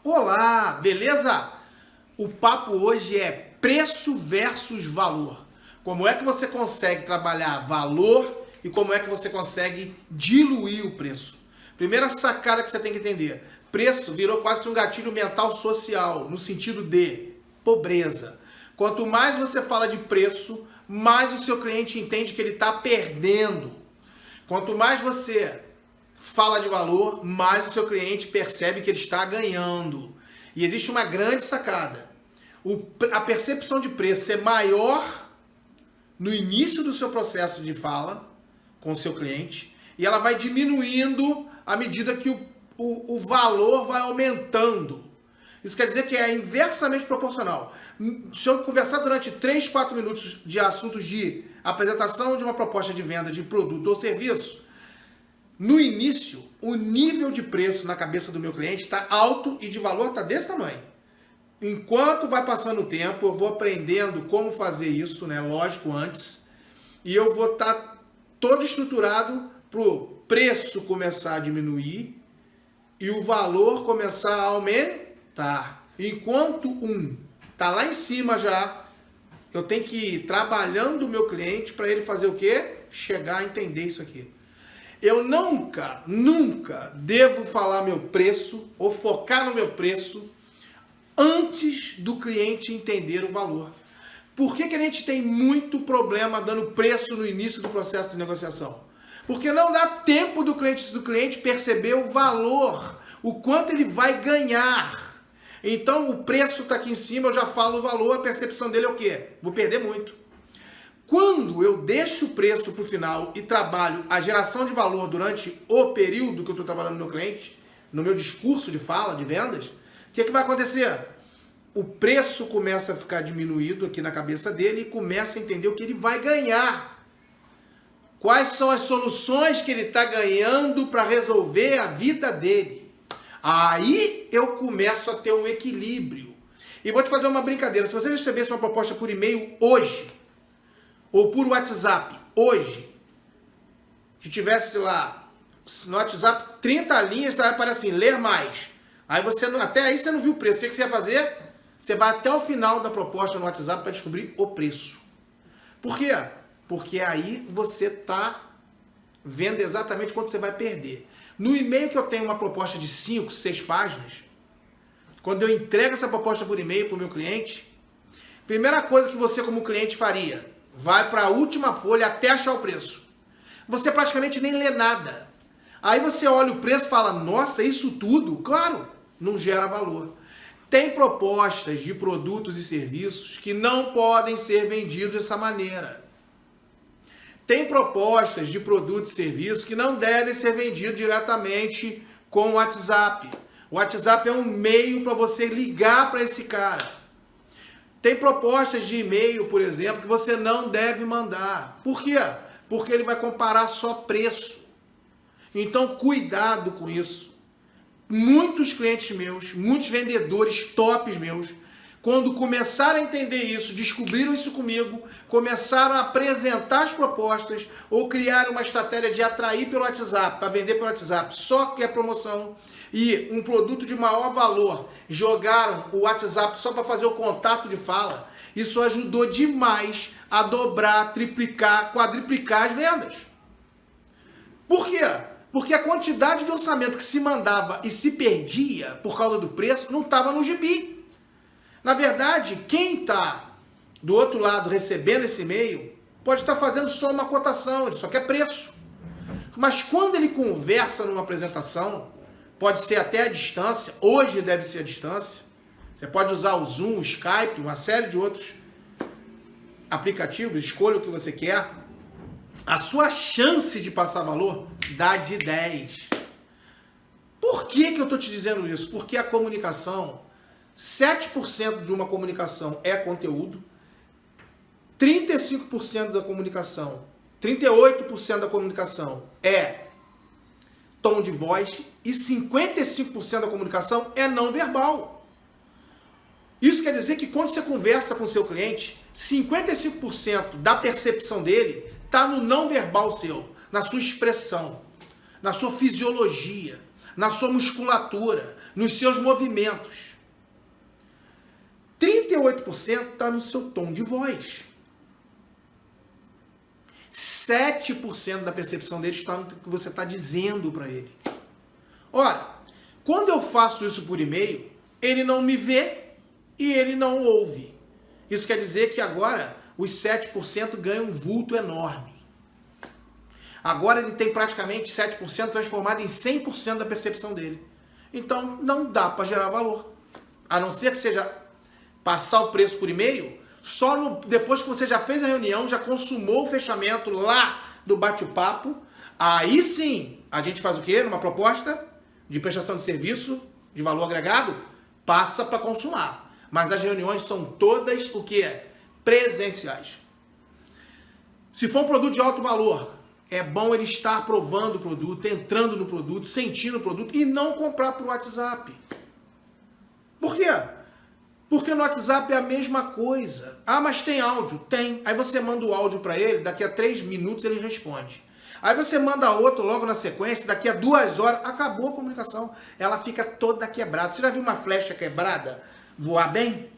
Olá, beleza? O papo hoje é preço versus valor. Como é que você consegue trabalhar valor e como é que você consegue diluir o preço? Primeira sacada que você tem que entender. Preço virou quase que um gatilho mental social, no sentido de pobreza. Quanto mais você fala de preço, mais o seu cliente entende que ele está perdendo. Quanto mais você fala de valor, mais o seu cliente percebe que ele está ganhando. E existe uma grande sacada. A percepção de preço é maior no início do seu processo de fala com o seu cliente e ela vai diminuindo à medida que o valor vai aumentando. Isso quer dizer que é inversamente proporcional. Se eu conversar durante 3, 4 minutos de assuntos de apresentação de uma proposta de venda de produto ou serviço, no início, o nível de preço na cabeça do meu cliente está alto e de valor está desse tamanho. Enquanto vai passando o tempo, eu vou aprendendo como fazer isso, né? Lógico, antes. E eu vou estar todo estruturado para o preço começar a diminuir e o valor começar a aumentar. Enquanto um está lá em cima já, eu tenho que ir trabalhando o meu cliente para ele fazer o quê? Chegar a entender isso aqui. Eu nunca devo falar meu preço ou focar no meu preço antes do cliente entender o valor. Por que a gente tem muito problema dando preço no início do processo de negociação? Porque não dá tempo do cliente perceber o valor, o quanto ele vai ganhar. Então o preço está aqui em cima, eu já falo o valor, a percepção dele é o quê? Vou perder muito. Quando eu deixo o preço para o final e trabalho a geração de valor durante o período que eu estou trabalhando no meu cliente, no meu discurso de fala, de vendas, o que vai acontecer? O preço começa a ficar diminuído aqui na cabeça dele e começa a entender o que ele vai ganhar. Quais são as soluções que ele está ganhando para resolver a vida dele. Aí eu começo a ter um equilíbrio. E vou te fazer uma brincadeira. Se você recebesse uma proposta por e-mail hoje, ou por WhatsApp, hoje, que tivesse lá no WhatsApp 30 linhas, vai aparecer assim, ler mais. Aí você até aí você não viu o preço. O que você ia fazer? Você vai até o final da proposta no WhatsApp para descobrir o preço. Por quê? Porque aí você está vendo exatamente quanto você vai perder. No e-mail que eu tenho uma proposta de 5, 6 páginas, quando eu entrego essa proposta por e-mail para o meu cliente, primeira coisa que você como cliente faria, vai para a última folha até achar o preço. Você praticamente nem lê nada. Aí você olha o preço e fala, nossa, isso tudo? Claro, não gera valor. Tem propostas de produtos e serviços que não podem ser vendidos dessa maneira. Tem propostas de produtos e serviços que não devem ser vendidos diretamente com o WhatsApp. O WhatsApp é um meio para você ligar para esse cara. Tem propostas de e-mail, por exemplo, que você não deve mandar. Por quê? Porque ele vai comparar só preço. Então, cuidado com isso. Muitos clientes meus, muitos vendedores tops meus, quando começaram a entender isso, descobriram isso comigo, começaram a apresentar as propostas ou criaram uma estratégia de atrair pelo WhatsApp, para vender pelo WhatsApp, só que é promoção, e um produto de maior valor, jogaram o WhatsApp só para fazer o contato de fala, isso ajudou demais a dobrar, triplicar, quadriplicar as vendas. Por quê? Porque a quantidade de orçamento que se mandava e se perdia por causa do preço não estava no gibi. Na verdade, quem está do outro lado recebendo esse e-mail pode estar fazendo só uma cotação, ele só quer preço. Mas quando ele conversa numa apresentação, pode ser até a distância, hoje deve ser a distância. Você pode usar o Zoom, o Skype, uma série de outros aplicativos, escolha o que você quer. A sua chance de passar valor dá de 10. Por que eu estou te dizendo isso? Porque a comunicação, 7% de uma comunicação é conteúdo, 35% da comunicação, 38% da comunicação é tom de voz e 55% da comunicação é não verbal. Isso quer dizer que quando você conversa com o seu cliente, 55% da percepção dele está no não verbal seu, na sua expressão, na sua fisiologia. na sua musculatura, nos seus movimentos. 38% está no seu tom de voz. 7% da percepção dele está no que você está dizendo para ele. Ora, quando eu faço isso por e-mail, ele não me vê e ele não ouve. Isso quer dizer que agora os 7% ganham um vulto enorme. Agora ele tem praticamente 7% transformado em 100% da percepção dele. Então não dá para gerar valor. A não ser que seja passar o preço por e-mail, só depois que você já fez a reunião, já consumou o fechamento lá do bate-papo, aí sim a gente faz o quê? Numa proposta de prestação de serviço, de valor agregado, passa para consumar. Mas as reuniões são todas o que é? Presenciais. Se for um produto de alto valor, é bom ele estar provando o produto, entrando no produto, sentindo o produto e não comprar por WhatsApp. Por quê? Porque no WhatsApp é a mesma coisa. Ah, mas tem áudio? Tem. Aí você manda o áudio para ele, daqui a 3 minutos ele responde. Aí você manda outro logo na sequência, daqui a 2 horas, acabou a comunicação. Ela fica toda quebrada. Você já viu uma flecha quebrada voar bem?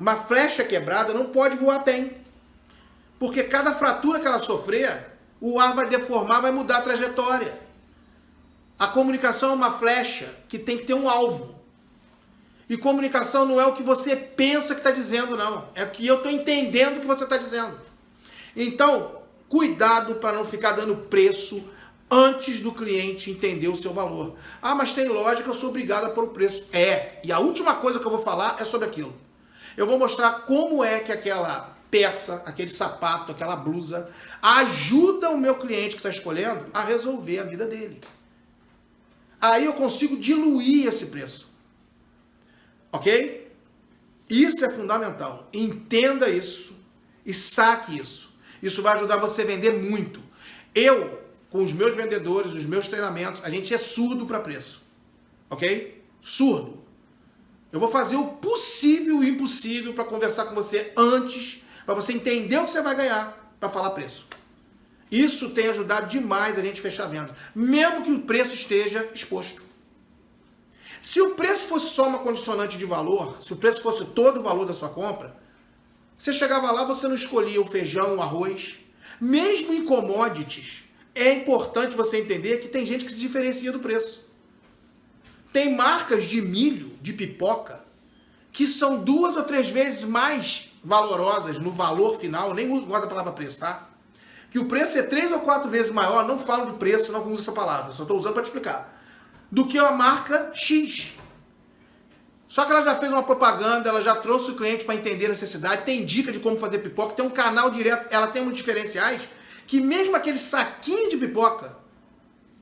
Uma flecha quebrada não pode voar bem. Porque cada fratura que ela sofrer, o ar vai deformar, vai mudar a trajetória. A comunicação é uma flecha que tem que ter um alvo. E comunicação não é o que você pensa que está dizendo, não. É o que eu estou entendendo que você está dizendo. Então, cuidado para não ficar dando preço antes do cliente entender o seu valor. Ah, mas tem lógica, eu sou obrigado a pôr o preço. É. E a última coisa que eu vou falar é sobre aquilo. Eu vou mostrar como é que aquela peça, aquele sapato, aquela blusa, ajuda o meu cliente que está escolhendo a resolver a vida dele. Aí eu consigo diluir esse preço. Ok? Isso é fundamental. Entenda isso e saque isso. Isso vai ajudar você a vender muito. Eu, com os meus vendedores, os meus treinamentos, a gente é surdo para preço. Ok? Surdo. Eu vou fazer o possível e o impossível para conversar com você antes, para você entender o que você vai ganhar, para falar preço. Isso tem ajudado demais a gente fechar a venda, mesmo que o preço esteja exposto. Se o preço fosse só uma condicionante de valor, se o preço fosse todo o valor da sua compra, você chegava lá, você não escolhia o feijão, o arroz. Mesmo em commodities, é importante você entender que tem gente que se diferencia do preço. Tem marcas de milho, de pipoca, que são 2 ou 3 vezes mais valorosas no valor final, eu nem gosto da palavra preço, tá? Que o preço é 3 ou 4 vezes maior, não falo de preço, não uso essa palavra, só estou usando para te explicar, do que a marca X. Só que ela já fez uma propaganda, ela já trouxe o cliente para entender a necessidade, tem dica de como fazer pipoca, tem um canal direto, ela tem uns diferenciais que mesmo aquele saquinho de pipoca,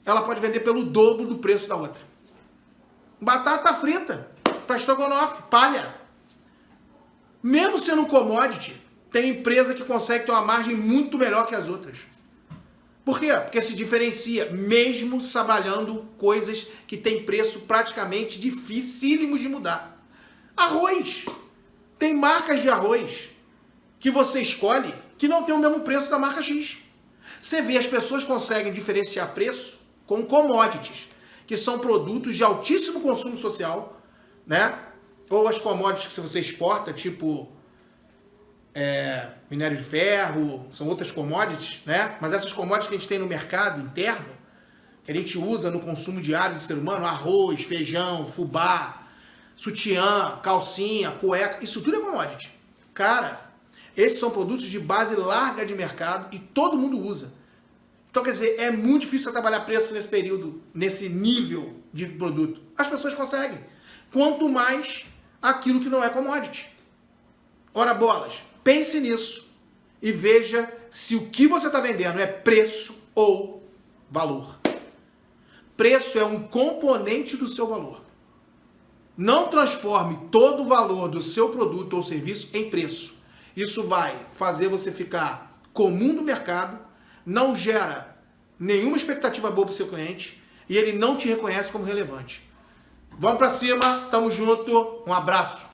ela pode vender pelo dobro do preço da outra. Batata frita, para estrogonofe, palha. Mesmo sendo um commodity, tem empresa que consegue ter uma margem muito melhor que as outras. Por quê? Porque se diferencia, mesmo trabalhando coisas que têm preço praticamente dificílimos de mudar. Arroz. Tem marcas de arroz que você escolhe que não tem o mesmo preço da marca X. Você vê, as pessoas conseguem diferenciar preço com commodities, que são produtos de altíssimo consumo social, né? Ou as commodities que você exporta, tipo minério de ferro, são outras commodities, né? Mas essas commodities que a gente tem no mercado interno, que a gente usa no consumo diário do ser humano, arroz, feijão, fubá, sutiã, calcinha, cueca, isso tudo é commodity. Cara, esses são produtos de base larga de mercado e todo mundo usa. Então, quer dizer, é muito difícil trabalhar preço nesse período, nesse nível de produto. As pessoas conseguem. Quanto mais aquilo que não é commodity. Ora bolas, pense nisso e veja se o que você está vendendo é preço ou valor. Preço é um componente do seu valor. Não transforme todo o valor do seu produto ou serviço em preço. Isso vai fazer você ficar comum no mercado, não gera nenhuma expectativa boa para o seu cliente e ele não te reconhece como relevante. Vamos para cima, tamo junto, um abraço.